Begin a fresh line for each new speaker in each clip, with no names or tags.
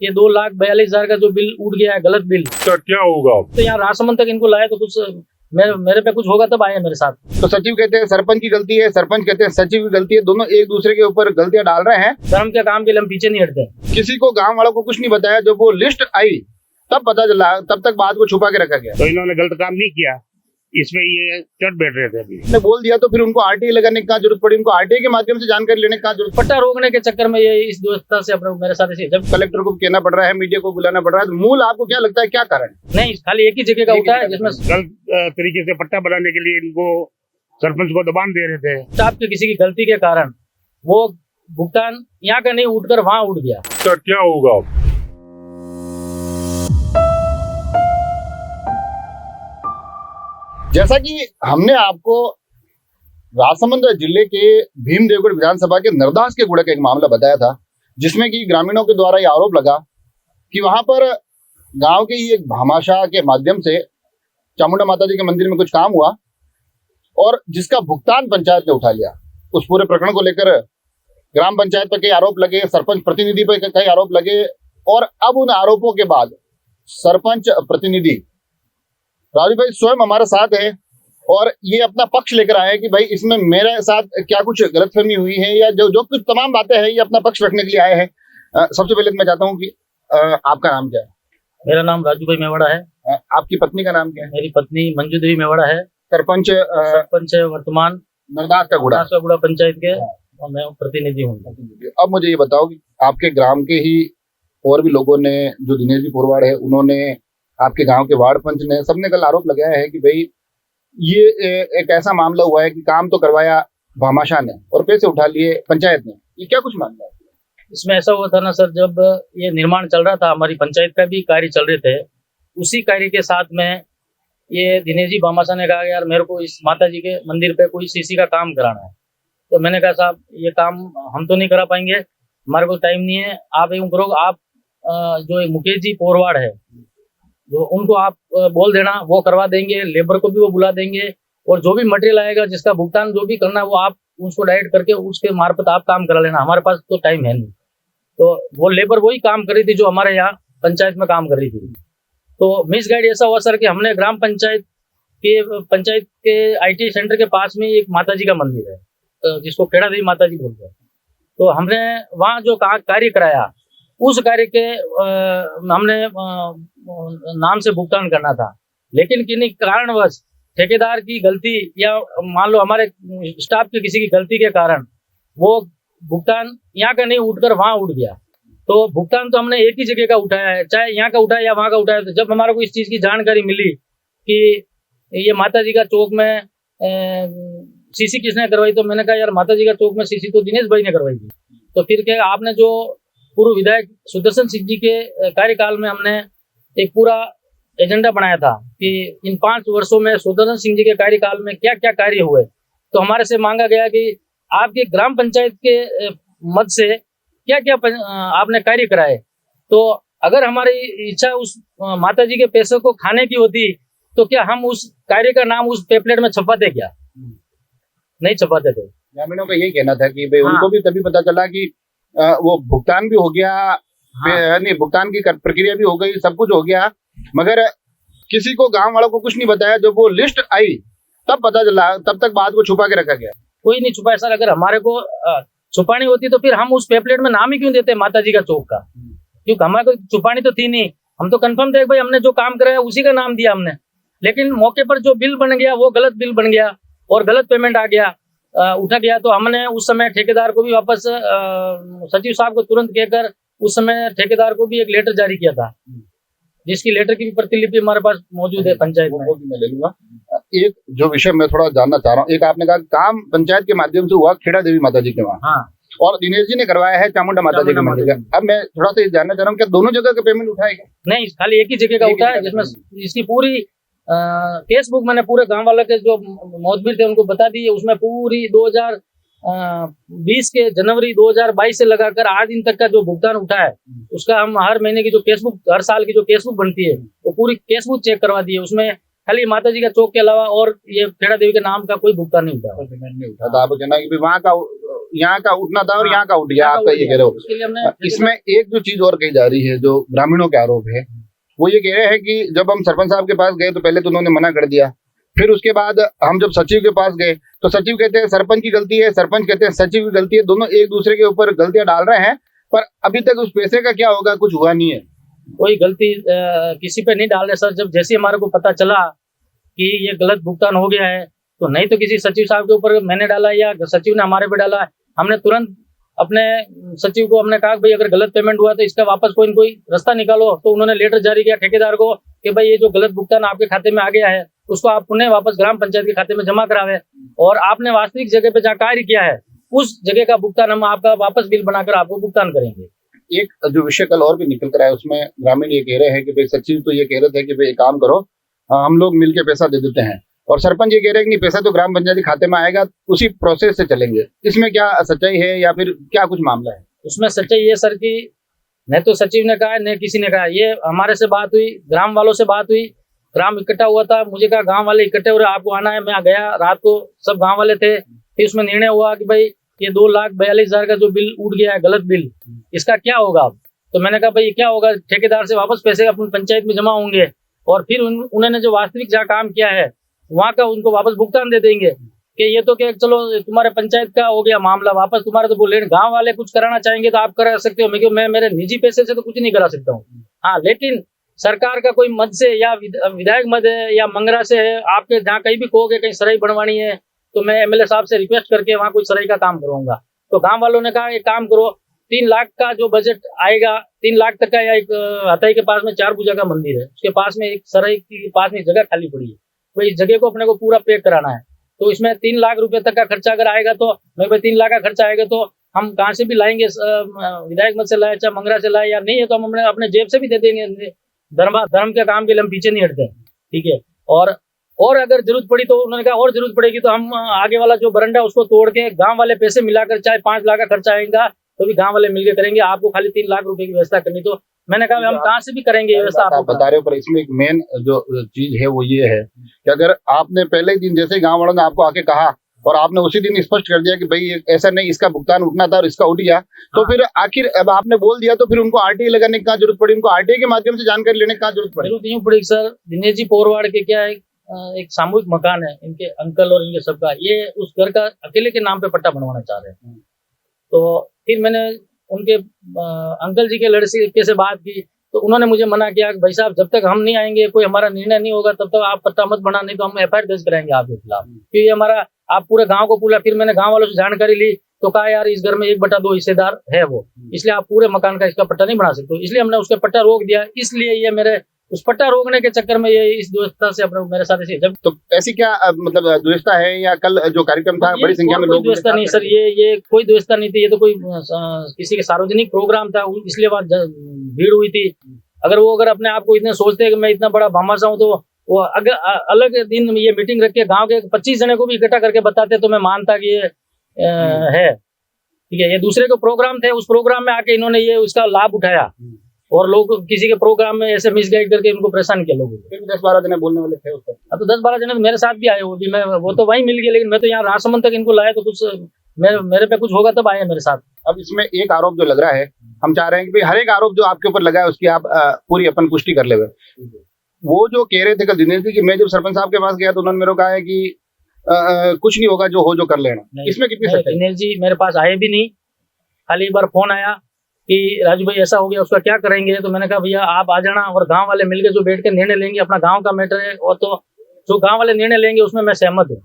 ये 2,42,000 का जो बिल उठ गया है, गलत बिल,
तो क्या होगा?
तो यहाँ राजसमंद तक इनको लाए तो कुछ मेरे पे कुछ होगा तब आए मेरे साथ।
तो सचिव कहते हैं सरपंच की गलती है, सरपंच कहते हैं सचिव की गलती है, दोनों एक दूसरे के ऊपर गलतियां डाल रहे हैं।
धर्म के काम के लिए हम पीछे नहीं हटते।
किसी को गांव वालों को कुछ नहीं बताया, जब वो लिस्ट आई तब पता चला, तब तक बात को छुपा के रखा गया।
तो इन्होंने गलत काम नहीं किया, इसमें ये चढ़ बैठ रहे थे। अभी
ने बोल दिया तो फिर उनको आरटीआई लगाने की क्या जरूरत पड़ी, उनको आरटीआई के माध्यम से जानकारी लेने की क्या जरूरत
पट्टा रोकने के चक्कर में ये इस दोस्ता से अपने मेरे साथ ऐसे जब
पड़ी? कलेक्टर को कहना पड़ रहा है, मीडिया को बुलाना पड़ रहा है, तो मूल आपको क्या लगता है क्या कारण?
नहीं, खाली एक ही जगह का उठा है जिसमें
गलत तरीके से पट्टा बनाने के लिए इनको सरपंच को दबान दे रहे थे।
स्टाफ की किसी की गलती के कारण वो भुगतान यहाँ का नहीं उठकर वहाँ उठ गया।
तो क्या होगा?
जैसा कि हमने आपको राजसमंद जिले के भीमदेवगढ़ विधानसभा के नरदास के गुड़ा का एक मामला बताया था, जिसमें कि ग्रामीणों के द्वारा ये आरोप लगा कि वहां पर गांव के ही एक भामाशाह के माध्यम से चामुंडा माता जी के मंदिर में कुछ काम हुआ और जिसका भुगतान पंचायत ने उठा लिया। उस पूरे प्रकरण को लेकर ग्राम पंचायत पर कई आरोप लगे, सरपंच प्रतिनिधि पर कई आरोप लगे और अब उन आरोपों के बाद सरपंच प्रतिनिधि राजू भाई स्वयं हमारे साथ है और ये अपना पक्ष लेकर आए हैं कि भाई इसमें मेरे साथ क्या कुछ गलतफहमी हुई है या जो कुछ तमाम बातें हैं, ये अपना पक्ष रखने के लिए आए हैं। सबसे पहले मैं चाहता हूँ कि आपका नाम क्या है?
मेरा नाम राजू भाई मेवाड़ा है।
आपकी पत्नी का नाम क्या है?
मेरी पत्नी मंजू देवी मेवाड़ा है।
सरपंच
है वर्तमान
नरदास का गुड़ा
पंचायत के और मैं प्रतिनिधि हूँ।
अब मुझे ये बताओ कि आपके ग्राम के ही और भी लोगों ने, जो दिनेश जी पोरवाड़ है, उन्होंने, आपके गांव के वार्ड पंच ने, सबने कल आरोप लगाया है कि भाई ये एक ऐसा मामला हुआ है कि काम तो करवाया भामाशाह ने और पैसे उठा लिए पंचायत ने। ये क्या कुछ मामला है?
इसमें ऐसा हुआ था ना सर, जब ये निर्माण चल रहा था, हमारी पंचायत का भी कार्य चल रहे थे, उसी कार्य के साथ में ये दिनेश जी भामाशाह ने कहा यार मेरे को इस माता जी के मंदिर पे कोई सीसी का काम कराना है। तो मैंने कहा साहब ये काम हम तो नहीं करा पाएंगे, हमारे को टाइम नहीं है, आप यूँ करो, आप जो मुकेश जी पोरवाड़ है जो उनको आप बोल देना, वो करवा देंगे, लेबर को भी वो बुला देंगे और जो भी मटेरियल आएगा जिसका भुगतान जो भी करना है वो आप उसको डायरेक्ट करके उसके मार्फत आप काम करा लेना, हमारे पास तो टाइम है नहीं। तो वो लेबर वही काम कर रही थी जो हमारे यहाँ पंचायत में काम कर रही थी। तो मिस गाइड ऐसा हुआ सर कि हमने ग्राम पंचायत के IT सेंटर के पास में एक माता जी का मंदिर है जिसको खेड़ा देवी माता जी बोलते हैं। तो हमने वहाँ जो कार्य कराया उस कार्य के हमने नाम से भुगतान करना था, लेकिन किन्हीं कारणवश ठेकेदार की गलती या मान लो हमारे स्टाफ की किसी की गलती के कारण वो भुगतान यहाँ का नहीं उठकर वहाँ उठ गया। तो भुगतान तो हमने एक ही जगह का उठाया है, चाहे यहाँ का उठाया या वहाँ का उठाया। तो जब हमारे को इस चीज़ की जानकारी मिली कि ये माता जी का चौक में सीसी किसने करवाई, तो मैंने कहा यार माता जी का चौक में सीसी तो दिनेश भाई ने करवाई थी। तो फिर क्या आपने जो पूर्व विधायक सुदर्शन सिंह जी के कार्यकाल में हमने एक पूरा एजेंडा बनाया था कि इन 5 वर्षों में सुदर्शन सिंह जी के कार्यकाल में क्या क्या कार्य हुए। तो हमारे से मांगा गया कि आपके ग्राम पंचायत के मद से क्या क्या आपने कार्य कराए। तो अगर हमारी इच्छा उस माता जी के पैसों को खाने की होती तो क्या हम उस कार्य का नाम उस पेपलेट में छपाते? क्या नहीं छपाते थे।
ग्रामीणों का यही कहना था कि भाई उनको भी तभी पता चला कि वो भुगतान भी हो गया, नहीं भुगतान की प्रक्रिया भी हो गई, सब कुछ हो गया, मगर किसी को गांव वालों को कुछ नहीं बताया। जब वो लिस्ट आई तब पता चला, तब तक बात को छुपा के रखा गया।
कोई नहीं छुपाया सर, अगर हमारे को छुपानी होती तो फिर हम उस पेपलेट में नाम ही क्यों देते माता जी का चौक का? क्योंकि हमारे को छुपानी तो थी नहीं, हम तो कंफर्म थे भाई हमने जो काम कराया उसी का नाम दिया हमने। लेकिन मौके पर जो बिल बन गया वो गलत बिल बन गया और गलत पेमेंट आ गया, उठा गया। तो हमने उस समय ठेकेदार को भी वापस सचिव साहब को तुरंत कहकर उस समय ठेकेदार को भी एक लेटर जारी किया था, जिसकी लेटर की भी प्रतिलिपि हमारे पास मौजूद है पंचायत में।
वो भी मैं ले लूंगा। एक जो विषय मैं थोड़ा जानना चाह रहा हूँ, एक आपने कहा काम पंचायत के माध्यम से हुआ खेड़ा देवी माता जी के वहाँ,
हाँ,
और दिनेश जी ने करवाया है चामुंडा माता जी के मंदिर का। अब मैं थोड़ा सा ये जानना चाह रहा हूँ, क्या दोनों जगह का पेमेंट उठाएगा?
नहीं, खाली एक ही जगह का उठा है, जिसमें इसकी पूरी केसबुक मैंने पूरे गांव वालों के जो मौजूद थे उनको बता दी है। उसमें पूरी 2020 के जनवरी 2022 से लगाकर आज दिन तक का जो भुगतान उठा है उसका हम हर महीने की जो केसबुक, हर साल की जो केसबुक बनती है वो पूरी केसबुक चेक करवा दी है। उसमें खाली माता जी का चौक के अलावा और ये खेड़ा देवी के नाम का कोई भुगतान नहीं उठा।
तो आप कहना कि वहाँ का यहाँ का उठना था और
हाँ,
यहाँ का उठ गया, आपका ये कह रहे हो।
उसके लिए हमने
इसमें एक जो चीज और कही जा रही है, जो ग्रामीणों के आरोप है, वो ये कह रहे हैं कि जब हम सरपंच साहब के पास गए तो पहले तो उन्होंने मना कर दिया, फिर उसके बाद हम जब सचिव के पास गए तो सचिव कहते हैं सरपंच की गलती है, सरपंच कहते हैं सचिव की गलती है, दोनों एक दूसरे के ऊपर गलतियां डाल रहे हैं, पर अभी तक उस पैसे का क्या होगा, कुछ हुआ नहीं है।
कोई गलती किसी पे नहीं डाल रहे सर। जब जैसे हमारे को पता चला कि ये गलत भुगतान हो गया है, तो नहीं तो किसी सचिव साहब के ऊपर मैंने डाला या सचिव ने हमारे पे डाला, हमने तुरंत अपने सचिव को हमने कहा भाई अगर गलत पेमेंट हुआ तो इसका वापस कोई न कोई रास्ता निकालो। तो उन्होंने लेटर जारी किया ठेकेदार को कि भाई ये जो गलत भुगतान आपके खाते में आ गया है उसको आप पुनः वापस ग्राम पंचायत के खाते में जमा करावे, और आपने वास्तविक जगह पे जहाँ कार्य किया है उस जगह का भुगतान हम आपका वापस बिल बनाकर आपको भुगतान करेंगे।
एक जो विषय कल और भी निकल कर आया, उसमें ग्रामीण ये कह रहे हैं कि भाई सचिव तो ये कह रहे थे कि भाई एक काम करो, हम लोग मिलके पैसा दे देते हैं, और सरपंच ये कह रहे हैं कि नहीं, पैसा तो ग्राम पंचायत खाते में आएगा, उसी प्रोसेस से चलेंगे। इसमें क्या सच्चाई है या फिर क्या कुछ मामला है?
उसमें सच्चाई ये सर की न तो सचिव ने कहा न किसी ने कहा, ये हमारे से बात हुई, ग्राम वालों से बात हुई, ग्राम इकट्ठा हुआ था, मुझे कहा गांव वाले इकट्ठे हो रहे आपको आना है, मैं गया रात को, सब गांव वाले थे। फिर उसमें निर्णय हुआ कि भाई ये 2,42,000 का जो बिल उठ गया है गलत बिल, इसका क्या होगा अब? तो मैंने कहा भाई क्या होगा, ठेकेदार से वापस पैसे अपनी पंचायत में जमा होंगे, और फिर उन्होंने जो वास्तविक जहाँ काम किया है वहाँ का उनको वापस भुगतान दे देंगे। कि ये तो क्या चलो तुम्हारे पंचायत का हो गया मामला वापस, तुम्हारे तो बोले गांव वाले कुछ कराना चाहेंगे तो आप करा सकते हो, मैं मेरे निजी पैसे से तो कुछ नहीं करा सकता हूँ। हाँ, लेकिन सरकार का कोई मद से या विधायक मद है या मंगरा से है, आपके जहाँ कहीं भी कहोगे कहीं सराई बनवानी है तो मैं एमएलए साहब से रिक्वेस्ट करके वहाँ कोई सराई का काम करवाऊंगा। तो गाँव वालों ने कहा एक काम करो, 3 लाख का जो बजट आएगा, 3 लाख तक का, या एक हताई के पास में 4 भुजा का मंदिर है, उसके पास में एक सराई के पास में जगह खाली पड़ी है, तो इस जगह को अपने को पूरा पे कराना है। तो इसमें 3 लाख रुपए तक का खर्चा अगर आएगा तो मैं भाई 3 लाख का खर्चा आएगा तो हम कहाँ से भी लाएंगे, विधायक मत से लाए चाहे मंगरा से लाए, या नहीं है तो हम अपने जेब से भी दे देंगे। धर्म के काम के लिए हम पीछे नहीं हटते, ठीक है। और अगर जरूरत पड़ी तो उन्होंने कहा और जरूरत पड़ेगी तो हम आगे वाला जो बरंडा उसको तोड़ के गांव वाले पैसे मिलाकर चाहे 5 लाख का खर्चा आएगा तो भी गांव वाले मिलकर करेंगे, आपको खाली 3 लाख रुपए की व्यवस्था करनी। तो मैंने कहा हम कहाँ से भी करेंगे व्यवस्था,
आप बता रहे हो, पर इसमें एक मेन जो चीज है वो ये है कि अगर आपने पहले ही दिन जैसे ही गांव वालों ने आपको आके कहा और आपने उसी दिन स्पष्ट कर दिया कि भाई ऐसा नहीं, इसका भुगतान उठना था और इसका उठ गया, तो फिर आखिर अब आपने बोल दिया तो फिर उनको आरटीआई लगाने की क्या जरूरत पड़ी, उनको आरटीआई के माध्यम से जानकारी लेने की क्या जरूरत पड़ी?
जरूरत यूँ पड़ेगी सर, दिनेश जी पोरवाड़ के क्या है, एक सामूहिक मकान है इनके अंकल और इनके सबका, ये उस घर का अकेले के नाम पे पट्टा बनवाना चाह रहे हैं। तो फिर मैंने उनके अंकल जी के लड़के से बात की तो उन्होंने मुझे मना किया कि भाई साहब जब तक हम नहीं आएंगे, कोई हमारा निर्णय नहीं होगा, तब तक आप पट्टा मत बना, नहीं तो हम एफआईआर दर्ज कराएंगे आपके खिलाफ, क्योंकि हमारा आप पूरे गांव को पूरा। फिर मैंने गांव वालों से जानकारी ली तो कहा यार इस घर में 1/2 हिस्सेदार है वो, इसलिए आप पूरे मकान का इसका पट्टा नहीं बना सकते, इसलिए हमने उसका पट्टा रोक दिया। इसलिए ये मेरे उस पट्टा रोकने के चक्कर में ये इस द्वेषता से अपने मेरे साथ ऐसे जब
तो ऐसी क्या मतलब द्वेषता है, या कल जो कार्यक्रम था बड़ी संख्या में लोग?
द्वेषता नहीं सर, ये कोई द्वेषता नहीं थी, ये तो कोई किसी के सार्वजनिक प्रोग्राम था इसलिए वहाँ भीड़ हुई थी। अगर अपने आप को इतने सोचते हैं कि मैं इतना बड़ा भामाशाह हूँ तो वो अगर अलग दिन ये मीटिंग रख के गांव के 25 जने को भी इकट्ठा करके बताते तो मैं मानता कि ये है, ठीक है। ये दूसरे को प्रोग्राम थे, उस प्रोग्राम में आके इन्होंने ये उसका लाभ उठाया और लोग किसी के प्रोग्राम में ऐसे मिसगाइड करके इनको परेशान किया लोगों को।
10-12 जने बोलने वाले थे उसको।
अब तो 10-12 जने मेरे साथ भी आए, वो तो वहीं मिल गए, लेकिन मैं तो यहाँ राजसमंद तक इनको लाया तो कुछ मेरे पे कुछ होगा तब आए मेरे साथ।
अब इसमें एक आरोप जो लग रहा है, हम चाह रहे हैं कि भाई हर एक आरोप जो आपके ऊपर लगा है उसकी आप पूरी अपन पुष्टि कर ले। वो जो कह रहे थे कल दिनेश जी कि मैं जब सरपंच साहब के पास गया तो उन्होंने मेरे को कहा है कि कुछ नहीं होगा, जो हो जो कर लेना, इसमें कितनी सच्चाई?
दिनेश जी मेरे पास आए भी नहीं, खाली एक बार फोन आया कि राजू भाई ऐसा हो गया, उसका क्या करेंगे? तो मैंने कहा भैया आप आ जाना और गांव वाले मिलकर जो बैठ के निर्णय लेंगे, अपना गांव का मैटर है, और तो जो गांव वाले निर्णय लेंगे उसमें मैं सहमत हूँ।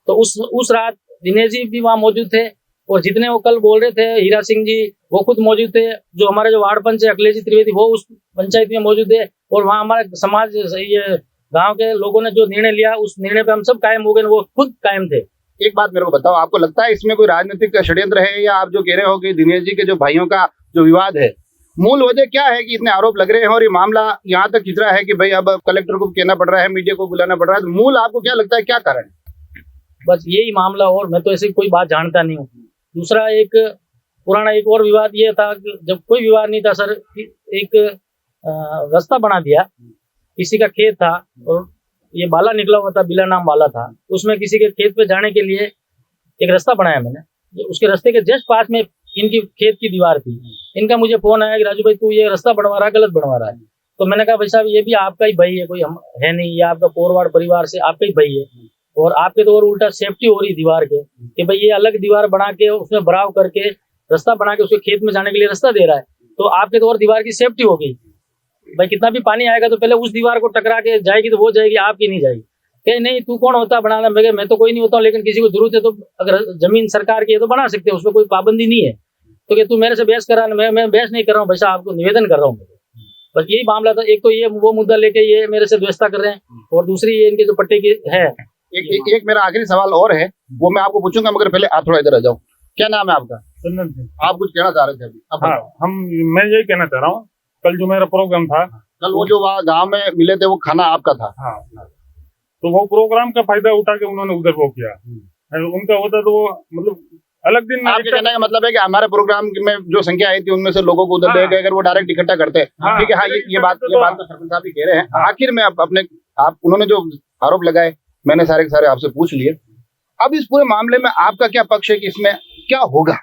तो उस रात दिनेश जी भी वहाँ मौजूद थे और जितने वो कल बोल रहे थे, हीरा सिंह जी वो खुद मौजूद थे, जो हमारे जो वार्ड पंच है अखिलेश जी त्रिवेदी वो उस पंचायत में मौजूद थे, और वहाँ हमारे समाज ये गांव के लोगों ने जो निर्णय लिया उस निर्णय पे हम सब कायम हो गए, वो खुद कायम थे।
एक बात मेरे को बताओ, आपको लगता है इसमें कोई राजनीतिक षड्यंत्र है, या आप जो कह रहे हो कि दिनेश जी के जो भाइयों का जो विवाद है, मूल वजह क्या है कि इतने आरोप लग रहे हैं और ये मामला यहाँ तक खिंच रहा है कि भाई अब कलेक्टर को कहना पड़ रहा है, मीडिया को बुलाना पड़ रहा है? तो मूल आपको क्या लगता है क्या कारण है?
बस यही मामला, और मैं तो ऐसी कोई बात जानता नहीं हूँ। दूसरा एक पुराना एक और विवाद ये था कि जब कोई विवाद नहीं था सर, एक रास्ता बना दिया, किसी का खेत था और ये बाला निकला हुआ था, बिला नाम बाला था, उसमें किसी के खेत पे जाने के लिए एक रास्ता बनाया मैंने, उसके रास्ते के जस्ट पास में इनकी खेत की दीवार थी। इनका मुझे फोन आया कि राजू भाई तू ये रास्ता बनवा रहा है, गलत बनवा रहा है। तो मैंने कहा भाई साहब ये भी आपका ही भाई है, कोई हम है नहीं, ये आपका पोरवाड़ परिवार से आपका ही भाई है, और आपके तो और उल्टा सेफ्टी हो रही दीवार के कि भाई ये अलग दीवार बना के उसमें बराव करके रास्ता बना के उसके खेत में जाने के लिए रास्ता दे रहा है, तो आपके तो और दीवार की सेफ्टी हो गई। भाई कितना भी पानी आएगा तो पहले उस दीवार को टकरा के जाएगी तो वो जाएगी, आपकी नहीं जाएगी। कहे नहीं तू कौन होता है बनाना? मैं तो कोई नहीं होता हूँ, लेकिन किसी को जरूरत है तो अगर जमीन सरकार की है तो बना सकते हैं, उसमें कोई पाबंदी नहीं है। तो कि तू मेरे से बहस करा, मैं बहस नहीं कर रहा हूँ भाई साहब, आपको निवेदन कर रहा हूँ। बस यही मामला था। एक तो ये वो मुद्दा लेके ये मेरे से व्यवस्था कर रहे हैं, और दूसरी ये इनके जो पट्टे की है।
एक मेरा आखिरी सवाल और है, वो मैं आपको पूछूंगा, मगर पहले आप थोड़ा इधर आ जाओ। क्या नाम है आपका?
चंदन सिंह।
आप कुछ कहना चाह रहे थे अभी?
हाँ, मैं यही कहना चाह रहा हूँ, कल जो मेरा प्रोग्राम था,
कल वो जो वहाँ गांव में मिले थे वो खाना आपका था?
हाँ, तो वो प्रोग्राम का फायदा उठा के उन्होंने उधर वो किया। उनका होता तो वो मतलब अलग दिन।
आपके कहने का मतलब है कि हमारे प्रोग्राम में जो संख्या आई थी उनमें से लोगों को उधर ले गए, अगर वो डायरेक्ट इकट्ठा करते हैं। ठीक है, हाँ, ये बात तो सरपंच साहब भी कह रहे हैं। आखिर में आप उन्होंने जो आरोप लगाए मैंने सारे के सारे आपसे पूछ लिए। अब इस पूरे मामले में आपका क्या पक्ष है कि इसमें क्या होगा,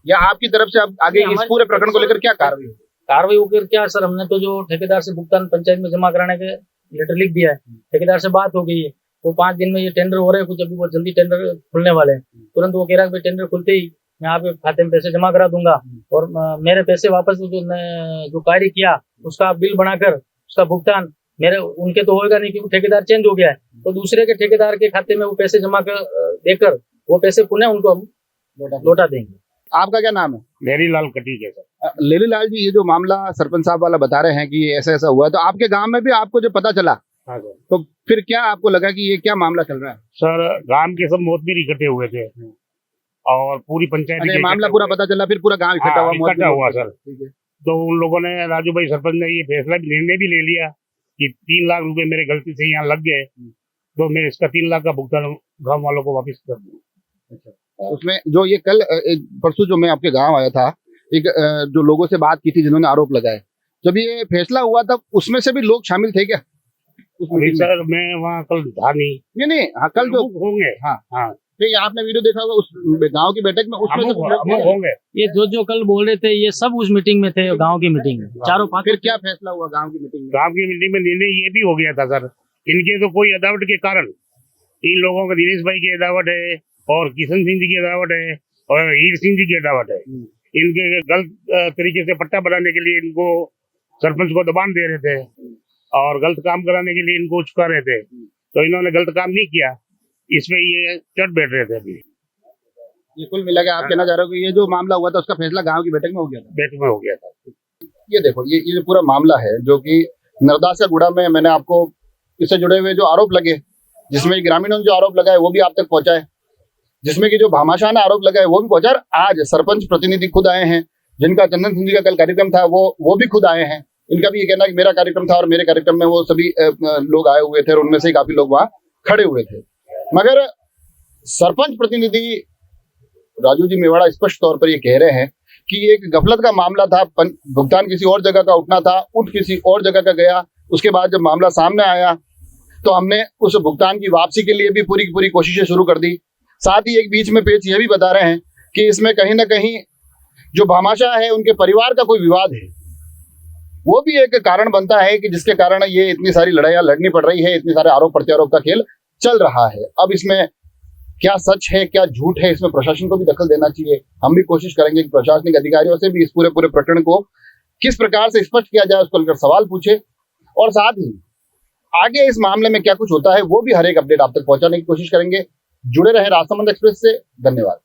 या आपकी तरफ से अब आगे इस पूरे प्रकरण को लेकर क्या कार्रवाई होगी?
कार्रवाई होकर क्या सर, हमने तो जो ठेकेदार से भुगतान पंचायत में जमा कराने के लेटर लिख दिया है, ठेकेदार से बात हो गई है, वो 5 दिन में ये टेंडर हो रहे हैं, कुछ अभी बहुत जल्दी टेंडर खुलने वाले हैं। तुरंत वो कह रहा है कि टेंडर खुलते ही मैं आपके खाते में पैसे जमा करा दूंगा, और मेरे पैसे वापस जो कार्य किया उसका बिल बनाकर उसका भुगतान मेरे उनके तो होगा नहीं, क्योंकि ठेकेदार चेंज हो गया है, तो दूसरे के ठेकेदार के खाते में वो पैसे जमा कर देकर वो पैसे पुनः उनको हम लौटा देंगे।
आपका क्या नाम है?
लेरी लाल कटीक है सर।
लेली लाल जी, ये जो मामला सरपंच साहब वाला बता रहे हैं कि ऐसा ऐसा हुआ, तो आपके गांव में भी आपको जब पता चला,
हाँ सर,
तो फिर क्या आपको लगा कि ये क्या मामला चल रहा है?
सर गांव के सब मोतबीर इकट्ठे हुए थे, और पूरी पंचायत
ये मामला पूरा पता चला, फिर पूरा गांव इकट्ठा हुआ
सर। तो उन लोगों ने, राजू भाई सरपंच ने ये फैसला निर्णय भी ले लिया कि 3 लाख रुपए मेरे गलती से यहाँ लग गए, तो मैं इसका 3 लाख का भुगतान गाँव वालों को वापस कर दूँ।
उसमें जो ये कल परसों जो मैं आपके गांव आया था, एक जो लोगों से बात की थी जिन्होंने आरोप लगाए, जब ये फैसला हुआ तब उसमें से भी लोग शामिल थे क्या?
अभी सर मैं वहाँ कल था नहीं।
हाँ, कल जो
होंगे। हाँ,
ठीक है, आपने वीडियो देखा होगा उस गांव की बैठक में, उसमें
होंगे।
ये जो कल बोल रहे थे ये सब उस मीटिंग में थे, गांव की मीटिंग में, चारों 5।
फिर क्या फैसला हुआ गांव की मीटिंग में?
गांव की मीटिंग में निर्णय ये भी हो गया था सर, इनके तो कोई अदावट के कारण, इन लोगों का दिनेश भाई की अदावट है, और किशन सिंह जी की अदावट है, और हीर सिंह जी की अदावट है। इनके गलत तरीके से पट्टा बनाने के लिए इनको सरपंच को दबान दे रहे थे, और गलत काम कराने के लिए इनको उचका रहे थे, तो इन्होंने गलत काम नहीं किया, इसमें ये चढ़ बैठ रहे थे। अभी
ये कुल मिला के आप कहना चाह रहे हो कि ये जो मामला हुआ था उसका फैसला गांव की बैठक में हो गया था?
बैठक में हो गया था।
ये देखो, ये जो पूरा मामला है जो कि नरदासा गुड़ा में, मैंने आपको इससे जुड़े हुए जो आरोप लगे, जिसमें ग्रामीणों ने जो आरोप लगाए वो भी आप तक पहुंचाए, जिसमें कि जो भामाशाह आरोप लगाए वो भी पहुंचा। आज सरपंच प्रतिनिधि खुद आए हैं, जिनका चंदन सिंह जी का कल कार्यक्रम था, वो भी खुद आए हैं। इनका भी ये कहना कि मेरा कार्यक्रम था और मेरे कार्यक्रम में वो सभी लोग आए हुए थे, और उनमें से काफी लोग वहां खड़े हुए थे। मगर सरपंच प्रतिनिधि राजू जी मेवाड़ा स्पष्ट तौर पर ये कह रहे हैं कि एक गफलत का मामला था, भुगतान किसी और जगह का उठना था, उठ किसी और जगह का गया। उसके बाद जब मामला सामने आया तो हमने उस भुगतान की वापसी के लिए भी पूरी की पूरी कोशिशें शुरू कर दी। साथ ही एक बीच में पेच ये भी बता रहे हैं कि इसमें कहीं ना कहीं जो भामाशाह है उनके परिवार का कोई विवाद है, वो भी एक कारण बनता है कि जिसके कारण ये इतनी सारी लड़ाइयां लड़नी पड़ रही है, इतने सारे आरोप प्रत्यारोप का खेल चल रहा है। अब इसमें क्या सच है क्या झूठ है, इसमें प्रशासन को भी दखल देना चाहिए। हम भी कोशिश करेंगे कि प्रशासनिक अधिकारियों से भी इस पूरे प्रकरण को किस प्रकार से स्पष्ट किया जाए उसको लेकर सवाल पूछे, और साथ ही आगे इस मामले में क्या कुछ होता है वो भी हर एक अपडेट आप तक पहुंचाने की कोशिश करेंगे। जुड़े रहे राजसमंद एक्सप्रेस से। धन्यवाद।